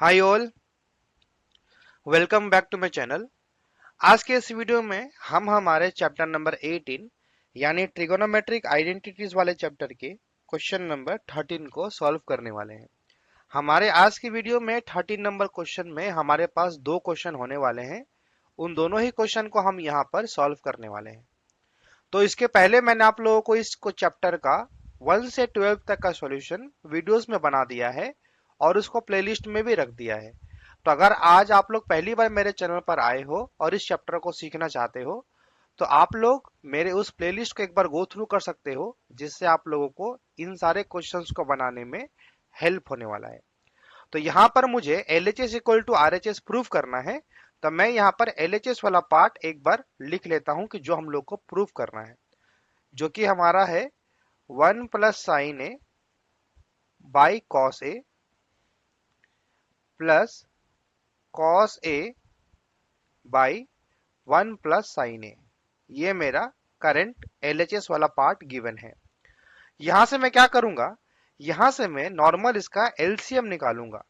Hi all, welcome back to my channel. आज के इस वीडियो में हम हमारे चैप्टर नंबर 18 यानी ट्रिगोनोमेट्रिक आइडेंटिटीज वाले चैप्टर के क्वेश्चन नंबर 13 को सॉल्व करने वाले हैं। हमारे आज की वीडियो में 13 नंबर क्वेश्चन में हमारे पास दो क्वेश्चन होने वाले हैं। उन दोनों ही क्वेश्चन को हम यहाँ पर सॉल्व करने वाले हैं। तो इसके पहले मैंने आप लोगों को इस चैप्टर का 1 से 12 तक का सॉल्यूशन वीडियोस में बना दिया है और उसको प्लेलिस्ट में भी रख दिया है। तो अगर आज आप लोग पहली बार मेरे चैनल पर आए हो और इस चैप्टर को सीखना चाहते हो तो आप लोग मेरे उस प्लेलिस्ट को एक बार गो थ्रू कर सकते हो, जिससे आप लोगों को इन सारे क्वेश्चंस को बनाने में हेल्प होने वाला है। तो यहाँ पर मुझे LHS equal to RHS prove करना है। तो मैं यहाँ पर LHS वाला पार्ट एक बार लिख लेता हूँ कि जो हम लोग को प्रूव करना है, जो कि हमारा है 1 plus sine A by cos A plus cos A by 1 plus sine A. ये मेरा करंट LHS वाला पार्ट गिवन है। यहां से मैं क्या करूंगा, यहां से मैं नॉर्मल इसका एलसीएम निकालूंगा।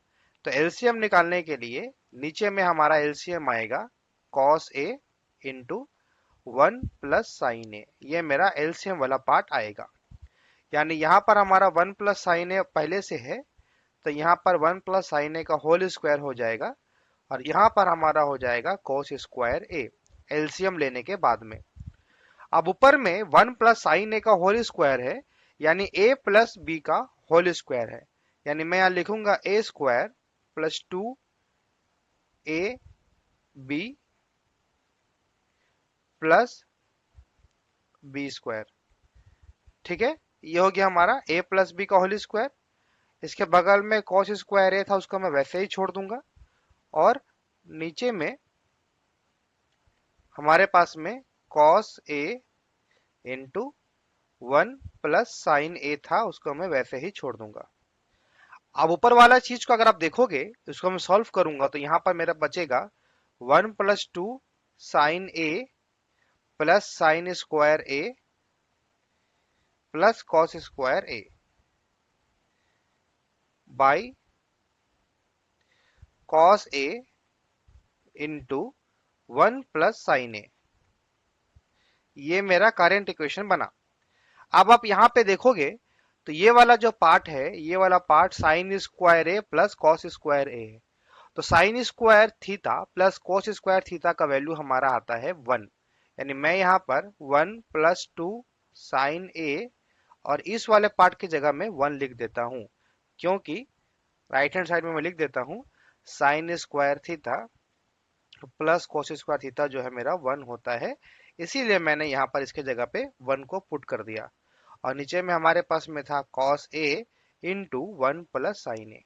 तो एलसीएम निकालने के लिए नीचे में हमारा एलसीएम आएगा cos A into 1 plus sine A. ये मेरा एलसीएम वाला पार्ट आएगा। यानी यहाँ पर हमारा 1 प्लस साइन ए पहले से है, तो यहाँ पर 1 प्लस साइन ए का होल स्क्वायर हो जाएगा और यहाँ पर हमारा हो जाएगा कॉस स्क्वायर ए, एलसीएम लेने के बाद में। अब ऊपर में 1 प्लस साइन ए का होल स्क्वायर है, यानी a प्लस बी का होल स्क्वायर है। यानी मैं यहाँ लिखूंगा a square plus 2ab plus B square. ठीक है, ये हो गया हमारा a प्लस बी का होल स्क्वायर। इसके बगल में कॉस स्क्वायर ए था, उसको मैं वैसे ही छोड़ दूंगा और नीचे में हमारे पास में cos A into 1 plus sine ए था, उसको मैं वैसे ही छोड़ दूंगा। अब ऊपर वाला चीज को अगर आप देखोगे, इसको मैं सॉल्व करूंगा तो यहां पर मेरा बचेगा 1 plus 2 sine A plus sine square A plus cos square A by cos A into 1 plus sine A. ये मेरा करंट इक्वेशन बना। अब आप यहां पे देखोगे तो ये वाला जो पार्ट है, ये वाला part sign square A plus cos square ए है। तो sine square theta plus cos square theta का वैल्यू हमारा आता है 1। यानी मैं यहाँ पर 1 प्लस 2 साइन ए और इस वाले पार्ट की जगह में 1 लिख देता हूँ, क्योंकि राइट हैंड साइड में मैं लिख देता हूँ sine square theta plus cos square theta जो है मेरा 1 होता है। इसीलिए मैंने यहाँ पर इसके जगह पे 1 को पुट कर दिया और नीचे में हमारे पास में था cos A into 1 plus sine A.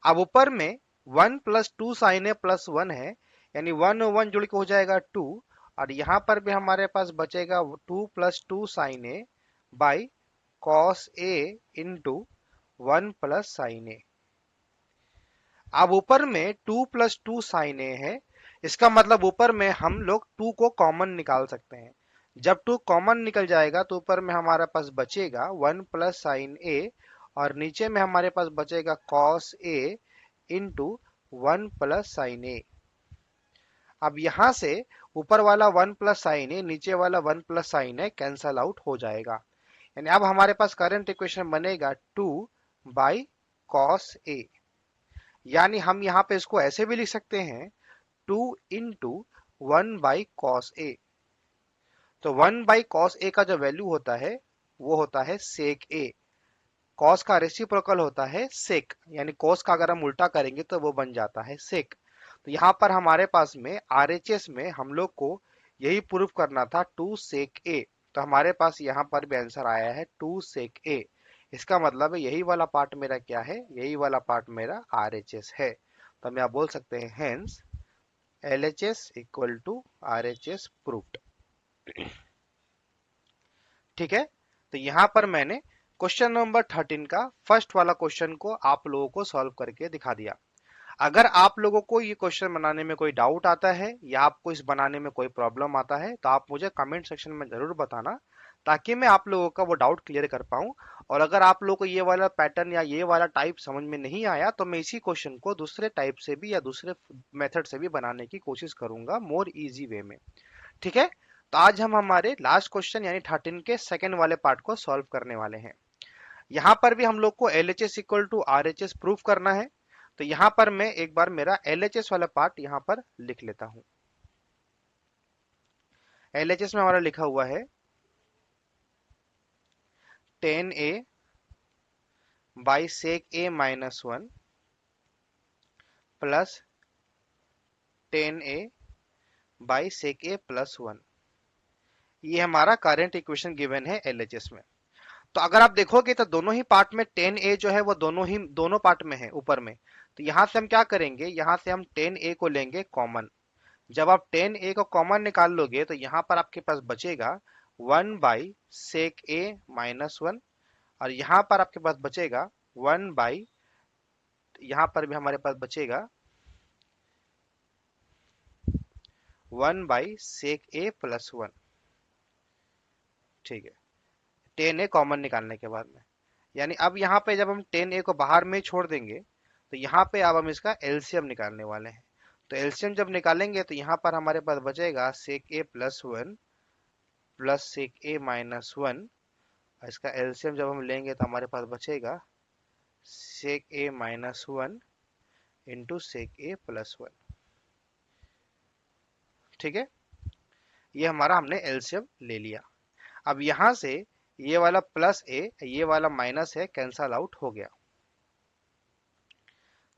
अब ऊपर में 1 प्लस 2 साइन ए प्लस 1 है, यानी 1 और 1 जुड़ के हो जाएगा 2 और यहाँ पर भी हमारे पास बचेगा 2 plus 2 sine A by cos A into 1 plus sine A. अब ऊपर में 2 प्लस 2 साइन ए है, इसका मतलब ऊपर में हम लोग 2 को कॉमन निकाल सकते हैं। जब 2 कॉमन निकल जाएगा तो ऊपर में हमारे पास बचेगा 1 प्लस साइन ए और नीचे में हमारे पास बचेगा cos A into 1 plus sine A. अब यहां से ऊपर वाला 1 प्लस साइन ए, नीचे वाला 1 प्लस साइन ए कैंसल आउट हो जाएगा। यानी अब हमारे पास करंट इक्वेशन बनेगा 2 बाई कॉस ए। यानी हम यहाँ पे इसको ऐसे भी लिख सकते हैं 2 इंटू 1 बाई कॉस ए। तो 1 बाई कॉस ए का जो वैल्यू होता है वो होता है सेक ए। कॉस का रेसिप्रोकल होता है सेक, यानी कॉस का अगर हम उल्टा करेंगे तो वो बन जाता है सेक। तो यहाँ पर हमारे पास में आरएचएस में हम लोग को यही प्रूफ करना था 2 सेक ए। तो हमारे पास यहाँ पर भी आंसर आया है 2 सेक ए। इसका मतलब है यही वाला पार्ट मेरा क्या है, यही वाला पार्ट मेरा आरएचएस है। तो हम यहाँ बोल सकते हैं hence LHS equal to RHS proved. ठीक है, तो यहाँ पर मैंने क्वेश्चन नंबर 13 का फर्स्ट वाला क्वेश्चन को आप लोगों को सॉल्व करके दिखा दिया। अगर आप लोगों को ये क्वेश्चन बनाने में कोई डाउट आता है या आपको इस बनाने में कोई प्रॉब्लम आता है तो आप मुझे कमेंट सेक्शन में जरूर बताना, ताकि मैं आप लोगों का वो डाउट क्लियर कर पाऊं। और अगर आप लोगों को ये वाला पैटर्न या ये वाला टाइप समझ में नहीं आया तो मैं इसी क्वेश्चन को दूसरे टाइप से भी या दूसरे मेथड से भी बनाने की कोशिश करूंगा मोर इजी वे में। ठीक है। तो आज हम हमारे लास्ट क्वेश्चन यानी 13 के सेकंड वाले पार्ट को सॉल्व करने वाले हैं। यहाँ पर भी हम लोग को LHS equal to RHS proof करना है। तो यहाँ पर मैं एक बार मेरा LHS वाला पार्ट यहाँ पर लिख लेता हूं। LHS में हमारा लिखा हुआ है 10A by sec A minus 1 plus 10A by sec A plus 1। ये हमारा करंट इक्वेशन गिवन है LHS में। तो अगर आप देखोगे तो दोनों ही पार्ट में 10A जो है वो दोनों पार्ट में है ऊपर में। तो यहां से हम क्या करेंगे, यहां से हम 10A को लेंगे कॉमन। जब आप 10A को कॉमन निकाल लोगे तो यहां पर आपके पास बचेगा 1 बाई सेक A माइनस 1। और यहां पर आपके पास बचेगा 1 बाई, यहां पर भी हमारे पास बचेगा 1 बाई सेक A प्लस 1। ठीक है, 10A कॉमन निकालने के बाद में, यानी अब यहाँ पे जब हम 10A को बाहर में छोड़ देंगे तो यहाँ पे अब हम इसका एलसीएम निकालने वाले हैं। तो एलसीएम जब निकालेंगे तो यहाँ पर हमारे पास बचेगा sec A plus 1 plus sec A minus 1। इसका एलसीएम जब हम लेंगे तो हमारे पास बचेगा sec A minus 1 into sec A plus 1। ठीक है, ये हमारा हमने एलसीएम ले लिया। अब यहां से ये वाला प्लस ए ये वाला माइनस है कैंसल आउट हो गया।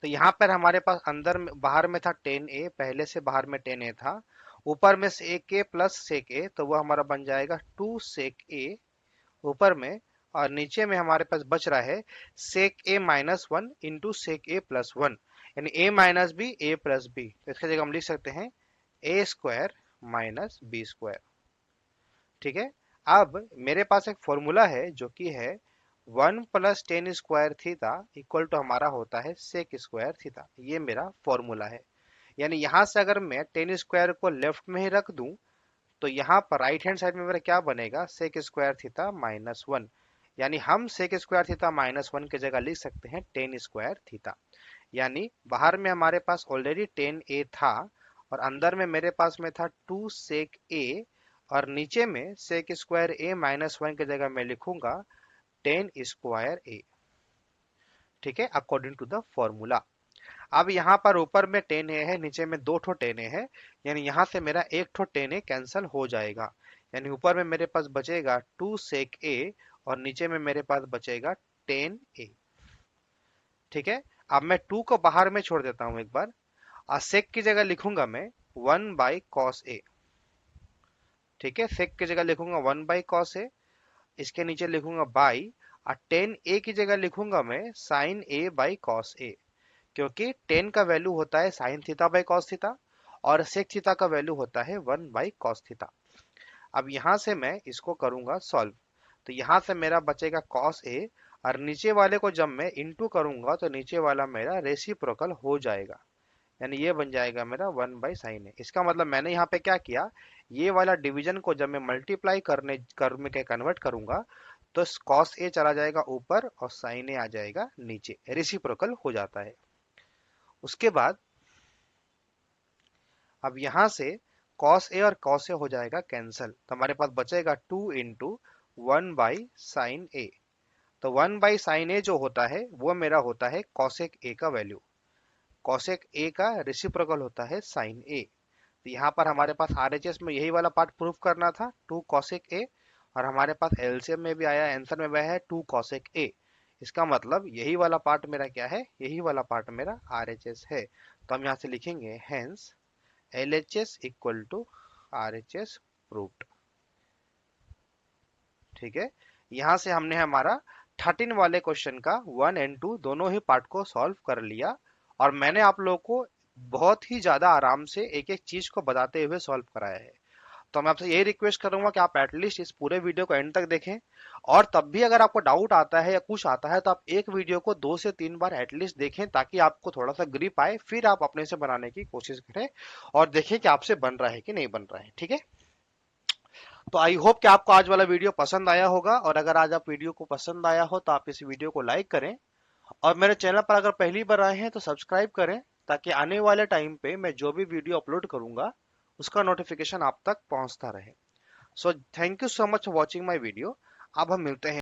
तो यहाँ पर हमारे पास अंदर में बाहर में था 10A, पहले से बाहर में 10A था। ऊपर में सेक A प्लस सेक A, तो वो हमारा बन जाएगा 2 सेक A ऊपर में। और नीचे में हमारे पास बच रहा है sec A minus 1 into sec A plus 1, यानी A minus B A plus B. तो इसकी जगह हम लिख सकते हैं A square minus B square. ठीक है। अब मेरे पास एक फॉर्मूला है जो कि है 1 plus tan square theta equal to हमारा होता है सेक स्क्वायर थीटा। ये मेरा फॉर्मूला है। यानी यहां से अगर मैं टेन स्क्वायर को लेफ्ट में ही रख दूं तो यहाँ पर राइट हैंड साइड में मेरा क्या बनेगा, सेक स्क्वायर थीटा माइनस 1। यानी हम सेक स्क्वायर थीटा माइनस 1 की जगह लिख सकते हैं टेन स्क्वायर थीटा। यानी बाहर में हमारे पास ऑलरेडी 10A था और अंदर में मेरे पास में था 2 सेक A, और नीचे में सेक स्क्वायर A माइनस 1 की जगह मैं लिखूंगा 10 स्क्वायर A। ठीक है, अकॉर्डिंग टू द फॉर्मूला। अब यहाँ पर ऊपर में 10A है, नीचे में 2 ठो 10A है, यानी यहाँ से मेरा एक ठो 10A कैंसल हो जाएगा। यानी ऊपर में मेरे पास बचेगा 2 सेक A और नीचे में मेरे पास बचेगा 10A। ठीक है, अब मैं 2 को बाहर में छोड़ देता हूं एक बार। सेक की जगह लिखूंगा मैं 1 बाई कॉस ए। ठीक है, सेक की जगह लिखूंगा 1 बाई कॉस ए। इसके नीचे लिखूंगा बाई, और 10A की जगह लिखूंगा मैं साइन ए बाई कॉस ए, क्योंकि 10 का वैल्यू होता है sine theta by cos theta और सेक थीटा का वैल्यू होता है 1 बाई कॉस थीटा। अब यहां से मैं इसको करूंगा सॉल्व। तो यहां से मेरा बचेगा कॉस ए, और नीचे वाले को जब मैं इंटू करूंगा तो नीचे वाला मेरा रेसिप्रोकल हो जाएगा, यानी ये बन जाएगा मेरा 1 बाई साइन ए। इसका मतलब मैंने यहाँ पे क्या किया, ये वाला डिवीजन को जब मैं मल्टीप्लाई करने के कन्वर्ट करूंगा तो कॉस ए चला जाएगा ऊपर और साइन ए आ जाएगा नीचे, रेसिप्रोकल हो जाता है। उसके बाद अब यहां से कॉस ए और कॉस ए हो जाएगा कैंसल, तो हमारे पास बचेगा 2 इंटू 1 बाई साइन ए। तो 1 बाई साइन ए जो होता है वो मेरा होता है कॉसेक ए का वैल्यू। कॉसेक ए का रेसिप्रोकल होता है साइन ए। तो यहाँ पर हमारे पास आरएचएस में यही वाला पार्ट प्रूफ करना था 2 कॉसेक ए, और हमारे पास एलसीएम में भी आया, आंसर में वह है 2 कॉसेक ए। इसका मतलब यही वाला पार्ट मेरा क्या है, यही वाला पार्ट मेरा आरएचएस है। तो हम यहाँ से लिखेंगे hence LHS equal to RHS proved. ठीक है, यहाँ से हमने हमारा 13 वाले क्वेश्चन का 1 एंड 2 दोनों ही पार्ट को सॉल्व कर लिया। और मैंने आप लोगों को बहुत ही ज्यादा आराम से एक एक चीज को बताते हुए सॉल्व कराया है। तो मैं आपसे यही रिक्वेस्ट करूंगा कि आप एटलीस्ट इस पूरे वीडियो को एंड तक देखें, और तब भी अगर आपको डाउट आता है या कुछ आता है तो आप एक वीडियो को 2 से 3 बार एटलीस्ट देखें, ताकि आपको थोड़ा सा ग्रिप आए, फिर आप अपने से बनाने की कोशिश करें और देखें कि आपसे बन रहा है कि नहीं बन रहा है। ठीक है, तो आई होप कि आपको आज वाला वीडियो पसंद आया होगा, और अगर आज आप वीडियो को पसंद आया हो तो आप इस वीडियो को लाइक करें, और मेरे चैनल पर अगर पहली बार आए हैं तो सब्सक्राइब करें, ताकि आने वाले टाइम पे मैं जो भी वीडियो अपलोड करूंगा उसका नोटिफिकेशन आप तक पहुंचता रहे। So thank you so much for watching my video. अब हम मिलते हैं